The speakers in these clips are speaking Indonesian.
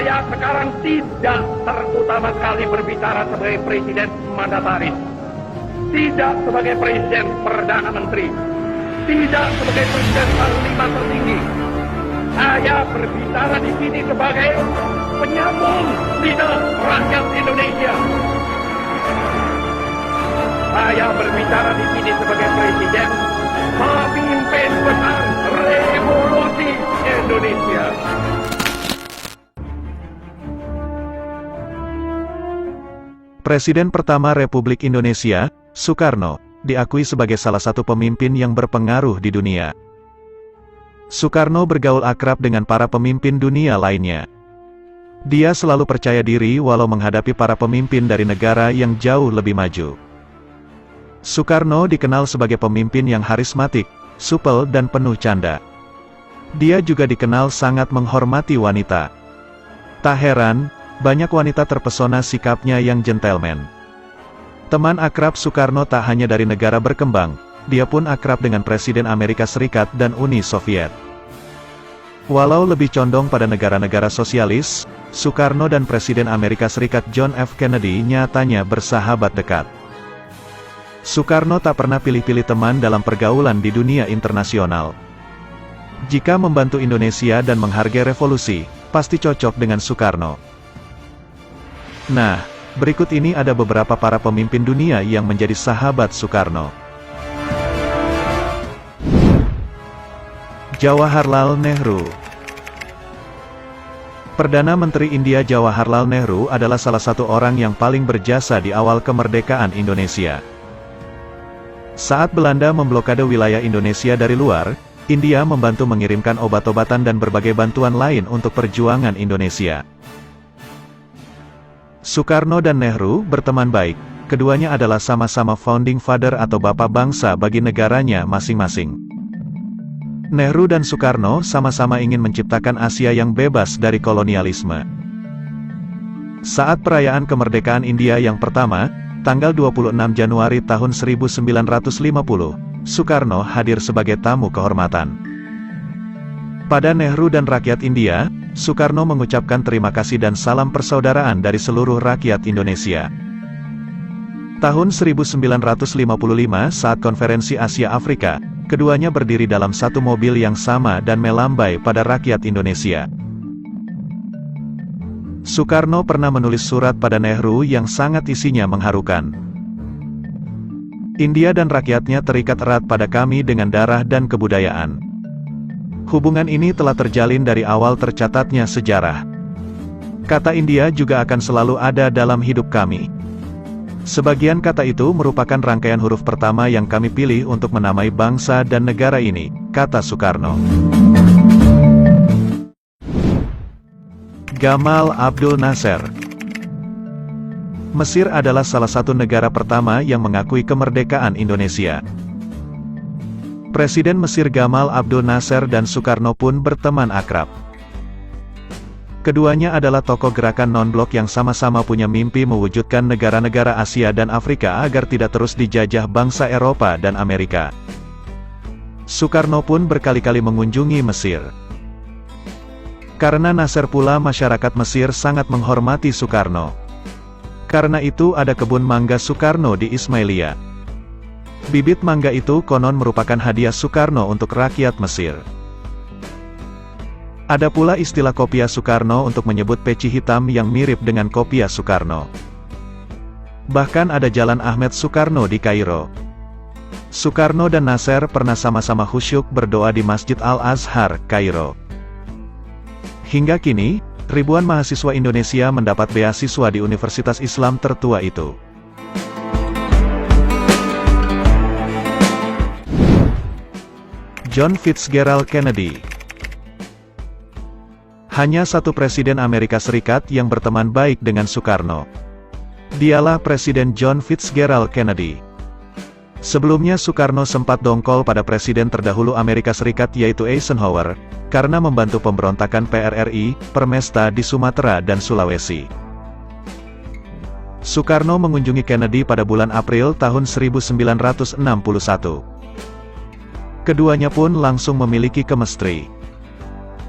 Saya sekarang tidak terutama sekali berbicara sebagai presiden mandataris, tidak sebagai presiden perdana menteri, tidak sebagai presiden panglima tertinggi. Saya berbicara di sini sebagai penyambung lidah rakyat Indonesia. Saya berbicara di sini sebagai presiden pemimpin besar revolusi Indonesia. Presiden pertama Republik Indonesia, Soekarno, diakui sebagai salah satu pemimpin yang berpengaruh di dunia. Soekarno bergaul akrab dengan para pemimpin dunia lainnya. Dia selalu percaya diri walau menghadapi para pemimpin dari negara yang jauh lebih maju. Soekarno dikenal sebagai pemimpin yang karismatik, supel dan penuh canda. Dia juga dikenal sangat menghormati wanita. Tak heran, banyak wanita terpesona sikapnya yang gentleman. Teman akrab Soekarno tak hanya dari negara berkembang, dia pun akrab dengan Presiden Amerika Serikat dan Uni Soviet. Walau lebih condong pada negara-negara sosialis, Soekarno dan Presiden Amerika Serikat John F. Kennedy nyatanya bersahabat dekat. Soekarno tak pernah pilih-pilih teman dalam pergaulan di dunia internasional. Jika membantu Indonesia dan menghargai revolusi, pasti cocok dengan Soekarno. Nah, berikut ini ada beberapa para pemimpin dunia yang menjadi sahabat Soekarno. Jawaharlal Nehru. Perdana Menteri India Jawaharlal Nehru adalah salah satu orang yang paling berjasa di awal kemerdekaan Indonesia. Saat Belanda memblokade wilayah Indonesia dari luar, India membantu mengirimkan obat-obatan dan berbagai bantuan lain untuk perjuangan Indonesia. Soekarno dan Nehru berteman baik, keduanya adalah sama-sama founding father atau bapak bangsa bagi negaranya masing-masing. Nehru dan Soekarno sama-sama ingin menciptakan Asia yang bebas dari kolonialisme. Saat perayaan kemerdekaan India yang pertama, tanggal 26 Januari tahun 1950, Soekarno hadir sebagai tamu kehormatan. Pada Nehru dan rakyat India, Soekarno mengucapkan terima kasih dan salam persaudaraan dari seluruh rakyat Indonesia. Tahun 1955 saat konferensi Asia Afrika, keduanya berdiri dalam satu mobil yang sama dan melambai pada rakyat Indonesia. Soekarno pernah menulis surat pada Nehru yang sangat isinya mengharukan. India dan rakyatnya terikat erat pada kami dengan darah dan kebudayaan. Hubungan ini telah terjalin dari awal tercatatnya sejarah. Kata India juga akan selalu ada dalam hidup kami. Sebagian kata itu merupakan rangkaian huruf pertama yang kami pilih untuk menamai bangsa dan negara ini, kata Soekarno. Gamal Abdul Nasser. Mesir adalah salah satu negara pertama yang mengakui kemerdekaan Indonesia. Presiden Mesir Gamal Abdul Nasser dan Soekarno pun berteman akrab. Keduanya adalah tokoh gerakan non-blok yang sama-sama punya mimpi mewujudkan negara-negara Asia dan Afrika agar tidak terus dijajah bangsa Eropa dan Amerika. Soekarno pun berkali-kali mengunjungi Mesir. Karena Nasser pula masyarakat Mesir sangat menghormati Soekarno. Karena itu ada kebun mangga Soekarno di Ismailia. Bibit mangga itu konon merupakan hadiah Soekarno untuk rakyat Mesir. Ada pula istilah kopiah Soekarno untuk menyebut peci hitam yang mirip dengan kopiah Soekarno. Bahkan ada jalan Ahmed Soekarno di Kairo. Soekarno dan Nasser pernah sama-sama khusyuk berdoa di Masjid Al-Azhar, Kairo. Hingga kini, ribuan mahasiswa Indonesia mendapat beasiswa di Universitas Islam tertua itu. John Fitzgerald Kennedy. Hanya satu presiden Amerika Serikat yang berteman baik dengan Soekarno. Dialah Presiden John Fitzgerald Kennedy. Sebelumnya Soekarno sempat dongkol pada presiden terdahulu Amerika Serikat yaitu Eisenhower, karena membantu pemberontakan PRRI, Permesta di Sumatera dan Sulawesi. Soekarno mengunjungi Kennedy pada bulan April tahun 1961. Keduanya pun langsung memiliki chemistry.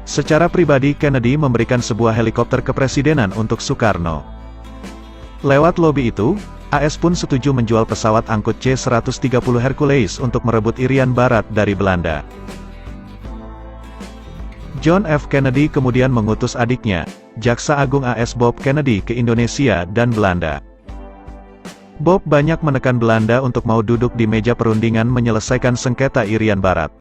Secara pribadi Kennedy memberikan sebuah helikopter kepresidenan untuk Soekarno. Lewat lobi itu, AS pun setuju menjual pesawat angkut C-130 Hercules untuk merebut Irian Barat dari Belanda. John F. Kennedy kemudian mengutus adiknya, Jaksa Agung AS Bob Kennedy ke Indonesia dan Belanda. Bob banyak menekan Belanda untuk mau duduk di meja perundingan menyelesaikan sengketa Irian Barat.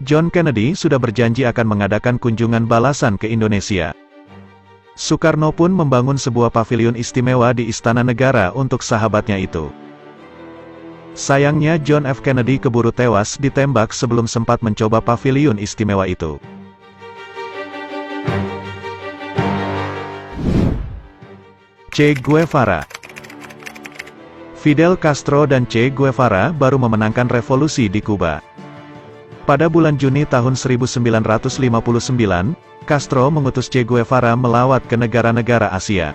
John Kennedy sudah berjanji akan mengadakan kunjungan balasan ke Indonesia. Soekarno pun membangun sebuah paviliun istimewa di Istana Negara untuk sahabatnya itu. Sayangnya John F. Kennedy keburu tewas ditembak sebelum sempat mencoba paviliun istimewa itu. Che Guevara. Fidel Castro dan Che Guevara baru memenangkan revolusi di Kuba. Pada bulan Juni tahun 1959, Castro mengutus Che Guevara melawat ke negara-negara Asia.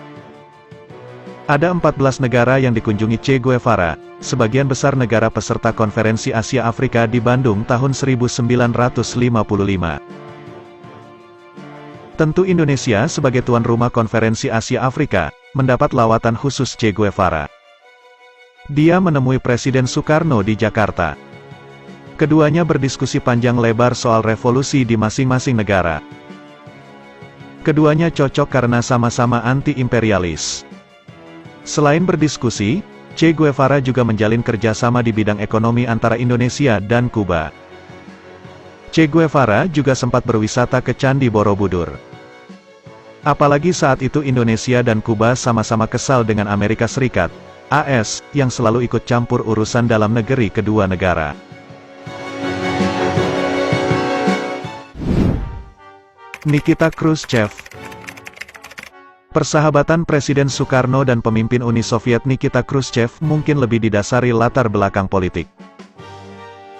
Ada 14 negara yang dikunjungi Che Guevara, sebagian besar negara peserta Konferensi Asia Afrika di Bandung tahun 1955. Tentu Indonesia sebagai tuan rumah Konferensi Asia Afrika, mendapat lawatan khusus Che Guevara. Dia menemui Presiden Soekarno di Jakarta. Keduanya berdiskusi panjang lebar soal revolusi di masing-masing negara. Keduanya cocok karena sama-sama anti-imperialis. Selain berdiskusi, Che Guevara juga menjalin kerjasama di bidang ekonomi antara Indonesia dan Kuba. Che Guevara juga sempat berwisata ke Candi Borobudur. Apalagi saat itu Indonesia dan Kuba sama-sama kesal dengan Amerika Serikat, AS, yang selalu ikut campur urusan dalam negeri kedua negara. Nikita Khrushchev. Persahabatan Presiden Soekarno dan pemimpin Uni Soviet Nikita Khrushchev mungkin lebih didasari latar belakang politik.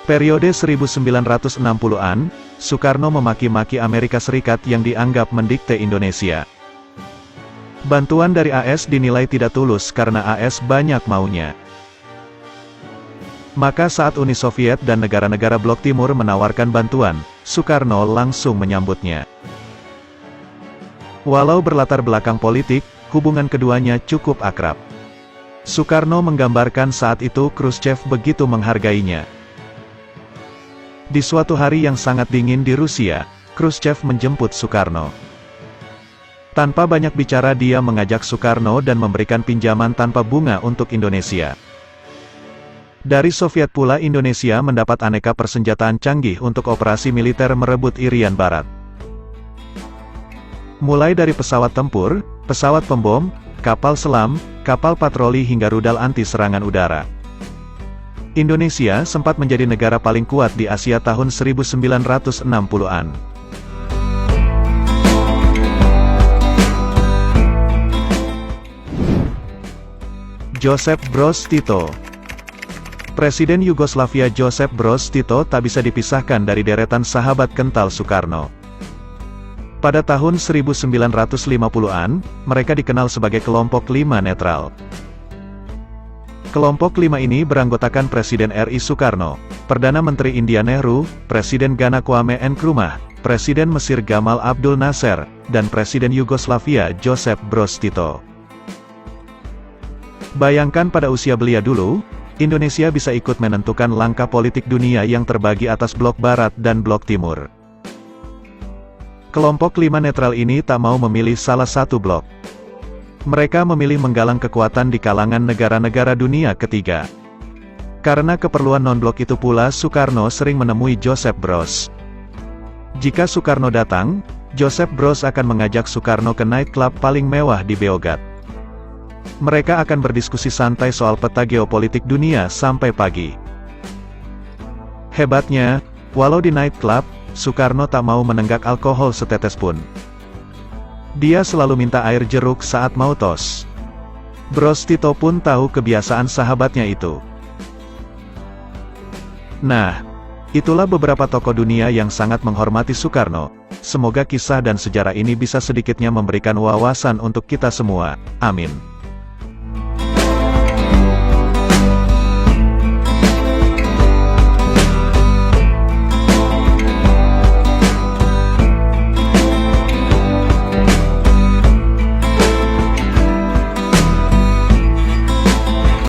Periode 1960-an, Soekarno memaki-maki Amerika Serikat yang dianggap mendikte Indonesia. Bantuan dari AS dinilai tidak tulus karena AS banyak maunya. Maka saat Uni Soviet dan negara-negara Blok Timur menawarkan bantuan, Soekarno langsung menyambutnya. Walau berlatar belakang politik, hubungan keduanya cukup akrab. Soekarno menggambarkan saat itu Khrushchev begitu menghargainya. Di suatu hari yang sangat dingin di Rusia, Khrushchev menjemput Soekarno. Tanpa banyak bicara dia mengajak Soekarno dan memberikan pinjaman tanpa bunga untuk Indonesia. Dari Soviet pula Indonesia mendapat aneka persenjataan canggih untuk operasi militer merebut Irian Barat. Mulai dari pesawat tempur, pesawat pembom, kapal selam, kapal patroli hingga rudal anti serangan udara. Indonesia sempat menjadi negara paling kuat di Asia tahun 1960-an. Josip Broz Tito. Presiden Yugoslavia Josip Broz Tito tak bisa dipisahkan dari deretan sahabat kental Soekarno. Pada tahun 1950-an, mereka dikenal sebagai kelompok 5 netral. Kelompok 5 ini beranggotakan Presiden RI Soekarno, Perdana Menteri India Nehru, Presiden Ghana Kwame Nkrumah, Presiden Mesir Gamal Abdul Nasser, dan Presiden Yugoslavia Josip Broz Tito. Bayangkan pada usia belia dulu, Indonesia bisa ikut menentukan langkah politik dunia yang terbagi atas blok barat dan blok timur. Kelompok 5 netral ini tak mau memilih salah satu blok. Mereka memilih menggalang kekuatan di kalangan negara-negara dunia ketiga. Karena keperluan non-blok itu pula Soekarno sering menemui Josip Broz. Jika Soekarno datang, Josip Broz akan mengajak Soekarno ke nightclub paling mewah di Beograd. Mereka akan berdiskusi santai soal peta geopolitik dunia sampai pagi. Hebatnya, walau di nightclub, Soekarno tak mau menenggak alkohol setetes pun. Dia selalu minta air jeruk saat mau tos. Broz Tito pun tahu kebiasaan sahabatnya itu. Nah, itulah beberapa tokoh dunia yang sangat menghormati Soekarno. Semoga kisah dan sejarah ini bisa sedikitnya memberikan wawasan untuk kita semua. Amin.